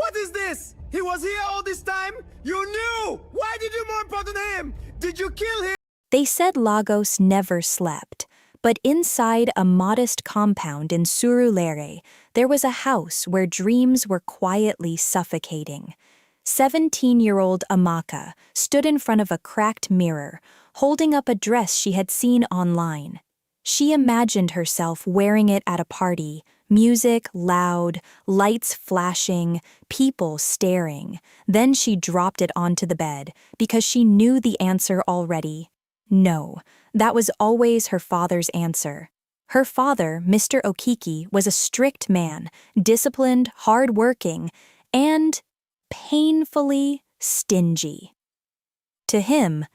What is this? He was here all this time? You knew! Why did you more important him? Did you kill him? They said Lagos never slept, but inside a modest compound in Surulere, there was a house where dreams were quietly suffocating. 17-year-old Amaka stood in front of a cracked mirror, holding up a dress she had seen online. She imagined herself wearing it at a party, music loud, lights flashing, people staring. Then she dropped it onto the bed because she knew the answer already. No, that was always her father's answer. Her father, Mr. Okiki, was a strict man, disciplined, hard-working, and painfully stingy. To him,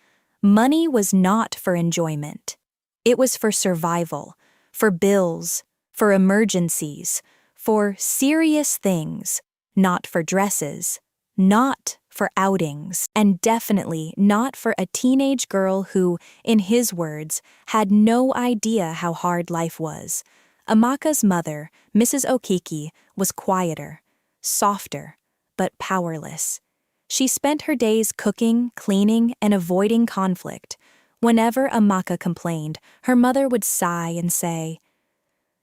money was not for enjoyment. It was for survival, for bills, for emergencies, for serious things, not for dresses, not for outings, and definitely not for a teenage girl who, in his words, had no idea how hard life was. Amaka's mother, Mrs. Okiki, was quieter, softer, but powerless. She spent her days cooking, cleaning, and avoiding conflict. Whenever Amaka complained, her mother would sigh and say,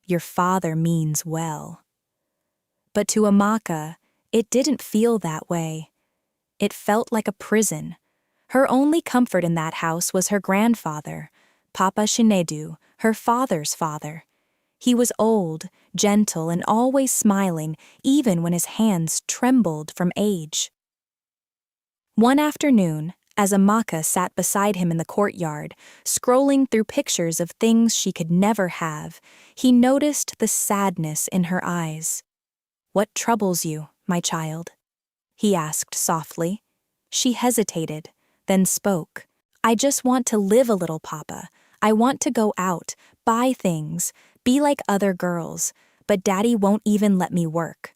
"Your father means well." But to Amaka, it didn't feel that way. It felt like a prison. Her only comfort in that house was her grandfather, Papa Shinedu, her father's father. He was old, gentle, and always smiling, even when his hands trembled from age. One afternoon, as Amaka sat beside him in the courtyard, scrolling through pictures of things she could never have, he noticed the sadness in her eyes. "What troubles you, my child?" he asked softly. She hesitated, then spoke. "I just want to live a little, Papa. I want to go out, buy things, be like other girls, but Daddy won't even let me work."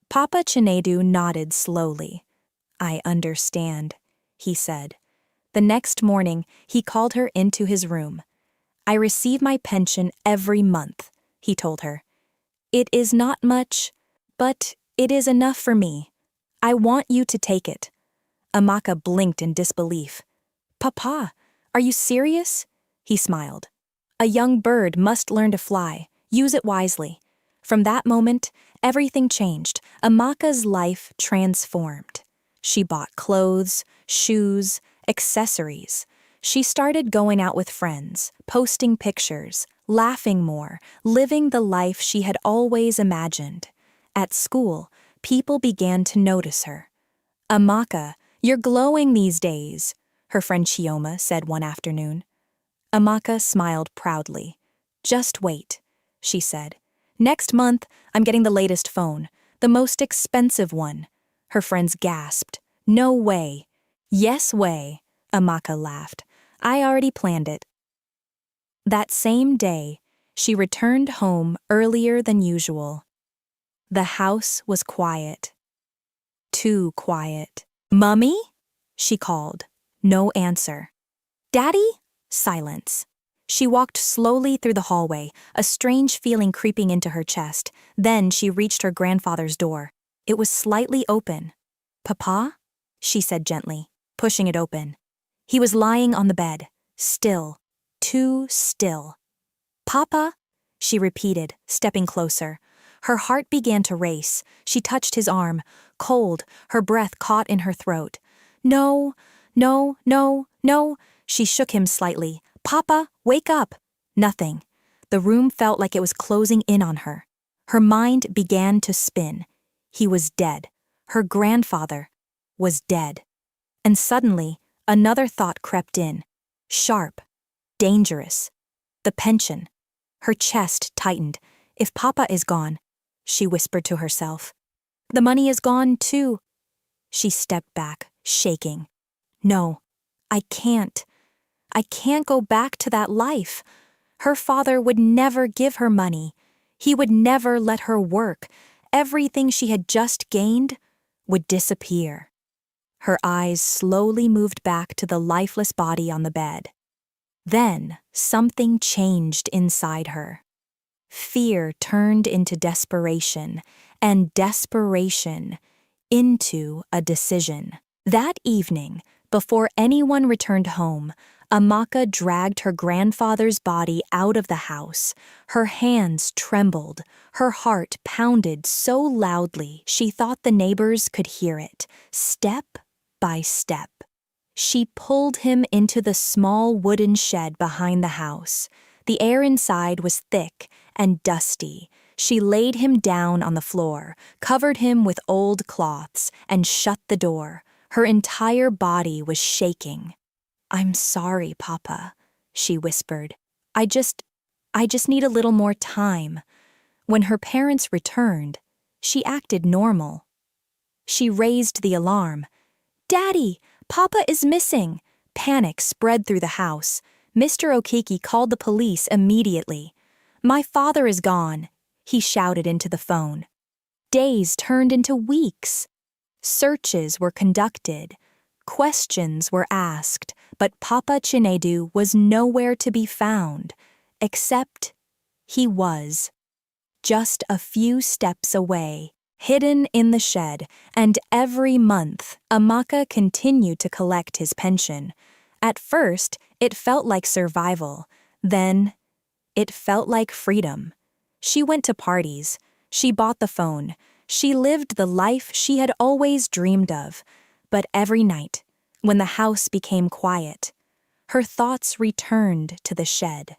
Papa Chinedu nodded slowly. "I understand," he said. The next morning, he called her into his room. "I receive my pension every month," he told her. "It is not much, but it is enough for me. I want you to take it." Amaka blinked in disbelief. "Papa, are you serious?" He smiled. "A young bird must learn to fly. Use it wisely." From that moment, everything changed. Amaka's life transformed. She bought clothes, shoes, accessories. She started going out with friends, posting pictures, laughing more, living the life she had always imagined. At school, people began to notice her. "Amaka, you're glowing these days," her friend Chioma said one afternoon. Amaka smiled proudly. "Just wait," she said. "Next month, I'm getting the latest phone, the most expensive one." Her friends gasped. "No way." "Yes way," Amaka laughed. "I already planned it." That same day, she returned home earlier than usual. The house was quiet. Too quiet. "Mummy?" she called. No answer. "Daddy?" Silence. She walked slowly through the hallway, a strange feeling creeping into her chest. Then she reached her grandfather's door. It was slightly open. "Papa?" she said gently, pushing it open. He was lying on the bed, still, too still. "Papa?" she repeated, stepping closer. Her heart began to race. She touched his arm, cold, her breath caught in her throat. "No, no, no, no." She shook him slightly. "Papa, wake up." Nothing. The room felt like it was closing in on her. Her mind began to spin. He was dead. Her grandfather was dead. And suddenly, another thought crept in. Sharp. Dangerous. The pension. Her chest tightened. "If Papa is gone," she whispered to herself. "The money is gone, too." She stepped back, shaking. "No, I can't. I can't go back to that life. Her father would never give her money. He would never let her work. Everything she had just gained would disappear." Her eyes slowly moved back to the lifeless body on the bed. Then something changed inside her. Fear turned into desperation, and desperation into a decision. That evening, before anyone returned home, Amaka dragged her grandfather's body out of the house. Her hands trembled. Her heart pounded so loudly she thought the neighbors could hear it, step by step. She pulled him into the small wooden shed behind the house. The air inside was thick and dusty. She laid him down on the floor, covered him with old cloths, and shut the door. Her entire body was shaking. "I'm sorry, Papa," she whispered. I just need a little more time." When her parents returned, she acted normal. She raised the alarm. "Daddy, Papa is missing!" Panic spread through the house. Mr. Okiki called the police immediately. "My father is gone," he shouted into the phone. Days turned into weeks. Searches were conducted. Questions were asked, but Papa Chinedu was nowhere to be found, except he was. Just a few steps away, hidden in the shed, and every month, Amaka continued to collect his pension. At first, it felt like survival. Then, it felt like freedom. She went to parties. She bought the phone. She lived the life she had always dreamed of. But every night, when the house became quiet, her thoughts returned to the shed,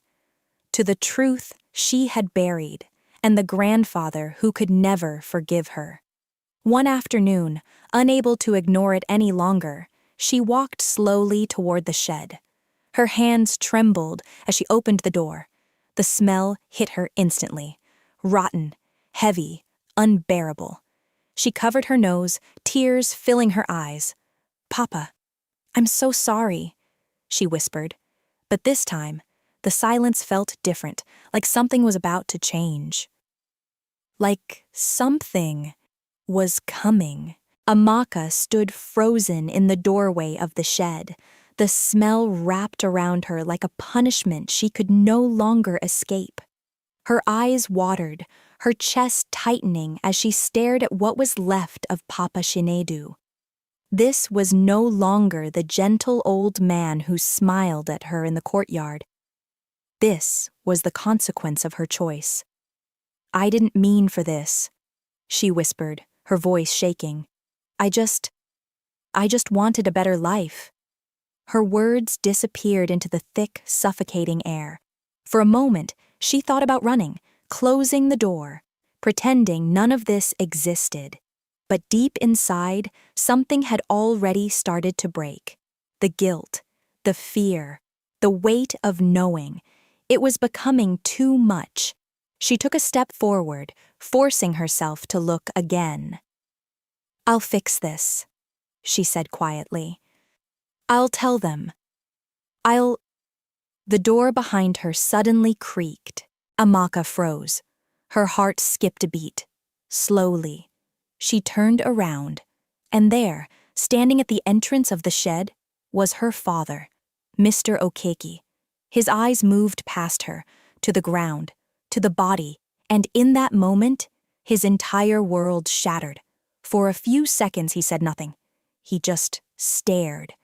to the truth she had buried, and the grandfather who could never forgive her. One afternoon, unable to ignore it any longer, she walked slowly toward the shed. Her hands trembled as she opened the door. The smell hit her instantly. Rotten, heavy, unbearable. She covered her nose, tears filling her eyes. "Papa, I'm so sorry," she whispered. But this time, the silence felt different, like something was about to change. Like something was coming. Amaka stood frozen in the doorway of the shed. The smell wrapped around her like a punishment she could no longer escape. Her eyes watered, her chest tightening as she stared at what was left of Papa Shinedu. This was no longer the gentle old man who smiled at her in the courtyard. This was the consequence of her choice. "I didn't mean for this," she whispered, her voice shaking. I just wanted a better life." Her words disappeared into the thick, suffocating air. For a moment, she thought about running, closing the door, pretending none of this existed. But deep inside, something had already started to break. The guilt, the fear, the weight of knowing. It was becoming too much. She took a step forward, forcing herself to look again. "I'll fix this," she said quietly. "I'll tell them. The door behind her suddenly creaked. Amaka froze. Her heart skipped a beat. Slowly, she turned around, and there, standing at the entrance of the shed, was her father, Mr. Okeki. His eyes moved past her, to the ground, to the body, and in that moment, his entire world shattered. For a few seconds he said nothing. He just stared.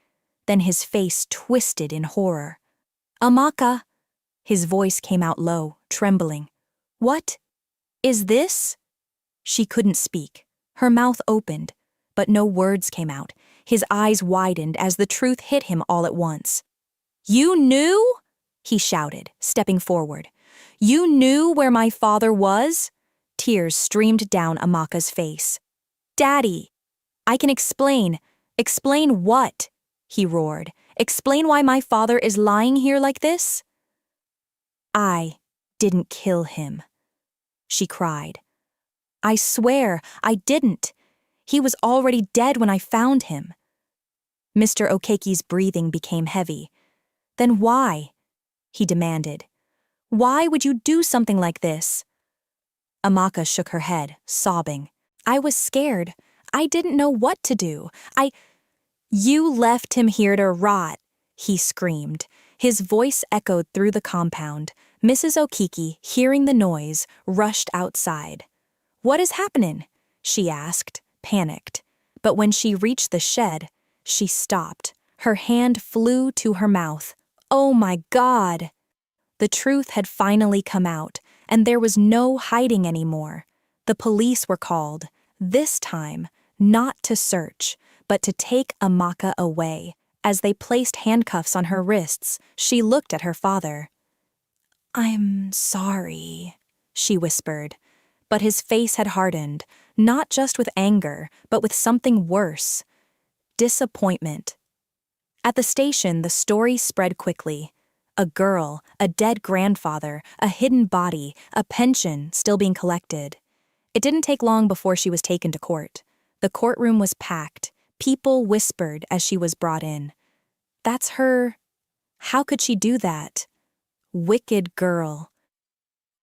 Then his face twisted in horror. "Amaka!" His voice came out low, trembling. "What is this?" She couldn't speak. Her mouth opened, but no words came out. His eyes widened as the truth hit him all at once. "You knew?" he shouted, stepping forward. "You knew where my father was?" Tears streamed down Amaka's face. "Daddy, I can explain." "Explain what?" he roared. "Explain why my father is lying here like this?" "I didn't kill him," she cried. "I swear I didn't. He was already dead when I found him." Mr. Okeki's breathing became heavy. "Then why?" he demanded. "Why would you do something like this?" Amaka shook her head, sobbing. "I was scared. I didn't know what to do. You left him here to rot," he screamed. His voice echoed through the compound. Mrs. Okiki, hearing the noise, rushed outside. "What is happening?" she asked, panicked. But when she reached the shed, she stopped. Her hand flew to her mouth. Oh my God! The truth had finally come out, and there was no hiding anymore. The police were called, this time, not to search, but to take Amaka away. As they placed handcuffs on her wrists, she looked at her father. "I'm sorry," she whispered. But his face had hardened, not just with anger, but with something worse. Disappointment. At the station, the story spread quickly. A girl, a dead grandfather, a hidden body, a pension still being collected. It didn't take long before she was taken to court. The courtroom was packed. People whispered as she was brought in. That's her. How could she do that? Wicked girl.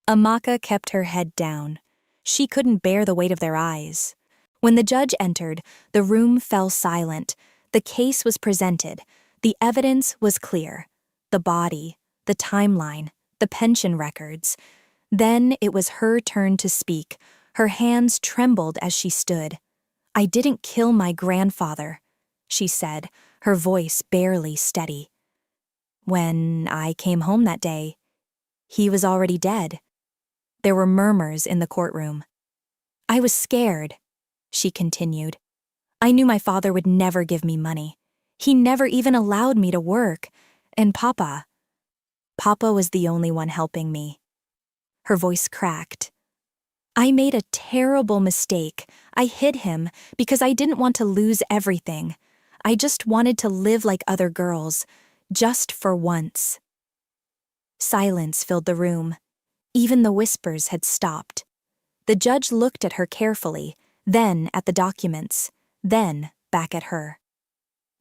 Amaka kept her head down. She couldn't bear the weight of their eyes. When the judge entered, the room fell silent. The case was presented. The evidence was clear. The body, the timeline, the pension records. Then it was her turn to speak. Her hands trembled as she stood. "I didn't kill my grandfather," she said, her voice barely steady. "When I came home that day, he was already dead." There were murmurs in the courtroom. "I was scared," she continued. "I knew my father would never give me money. He never even allowed me to work. And Papa was the only one helping me." Her voice cracked. "I made a terrible mistake. I hid him because I didn't want to lose everything. I just wanted to live like other girls, just for once." Silence filled the room. Even the whispers had stopped. The judge looked at her carefully, then at the documents, then back at her.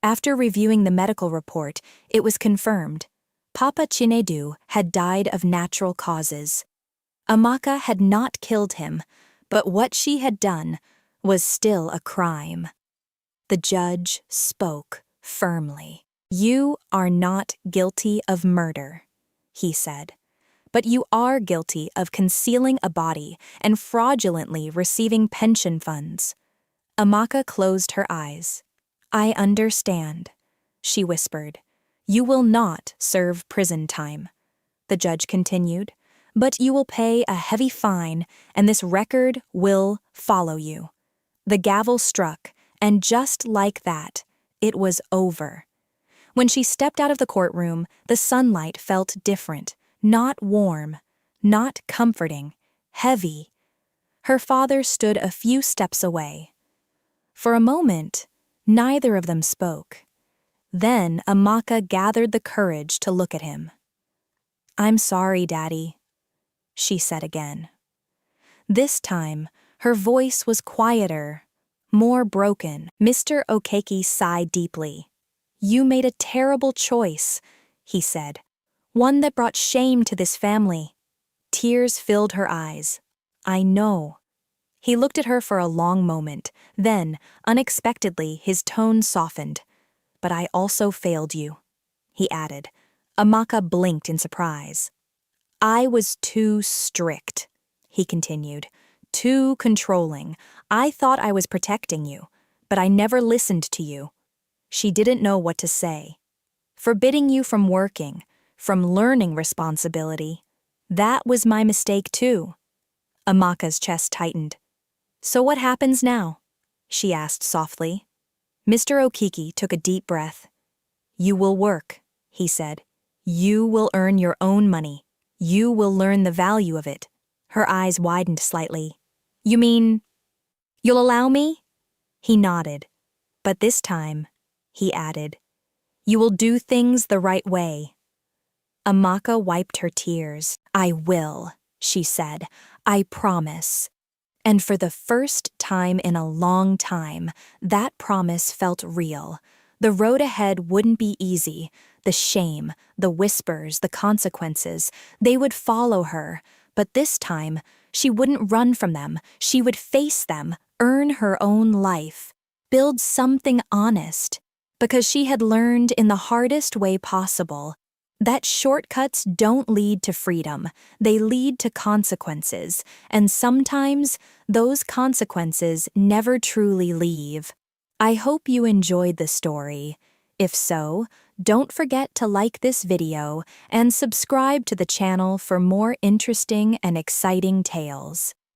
After reviewing the medical report, it was confirmed. Papa Chinedu had died of natural causes. Amaka had not killed him, but what she had done was still a crime. The judge spoke firmly. "You are not guilty of murder," he said, "but you are guilty of concealing a body and fraudulently receiving pension funds." Amaka closed her eyes. "I understand," she whispered. "You will not serve prison time." The judge continued, "But you will pay a heavy fine, and this record will follow you." The gavel struck, and just like that, it was over. When she stepped out of the courtroom, the sunlight felt different, not warm, not comforting, heavy. Her father stood a few steps away. For a moment, neither of them spoke. Then Amaka gathered the courage to look at him. "I'm sorry, Daddy," she said again. This time, her voice was quieter, more broken. Mr. Okeke sighed deeply. "You made a terrible choice," he said, "one that brought shame to this family." Tears filled her eyes. "I know." He looked at her for a long moment. Then, unexpectedly, his tone softened. "But I also failed you," he added. Amaka blinked in surprise. "I was too strict," he continued, "too controlling. I thought I was protecting you, but I never listened to you." She didn't know what to say. "Forbidding you from working, from learning responsibility. That was my mistake too." Amaka's chest tightened. "So what happens now?" she asked softly. Mr. Okeke took a deep breath. "You will work," he said. "You will earn your own money. You will learn the value of it." Her eyes widened slightly. "You mean, you'll allow me?" He nodded. "But this time," he added, "you will do things the right way." Amaka wiped her tears. "I will," she said. "I promise." And for the first time in a long time, that promise felt real. The road ahead wouldn't be easy. The shame, the whispers, the consequences, they would follow her. But this time, she wouldn't run from them. She would face them, earn her own life, build something honest. Because she had learned in the hardest way possible that shortcuts don't lead to freedom. They lead to consequences. And sometimes, those consequences never truly leave. I hope you enjoyed the story. If so, don't forget to like this video and subscribe to the channel for more interesting and exciting tales.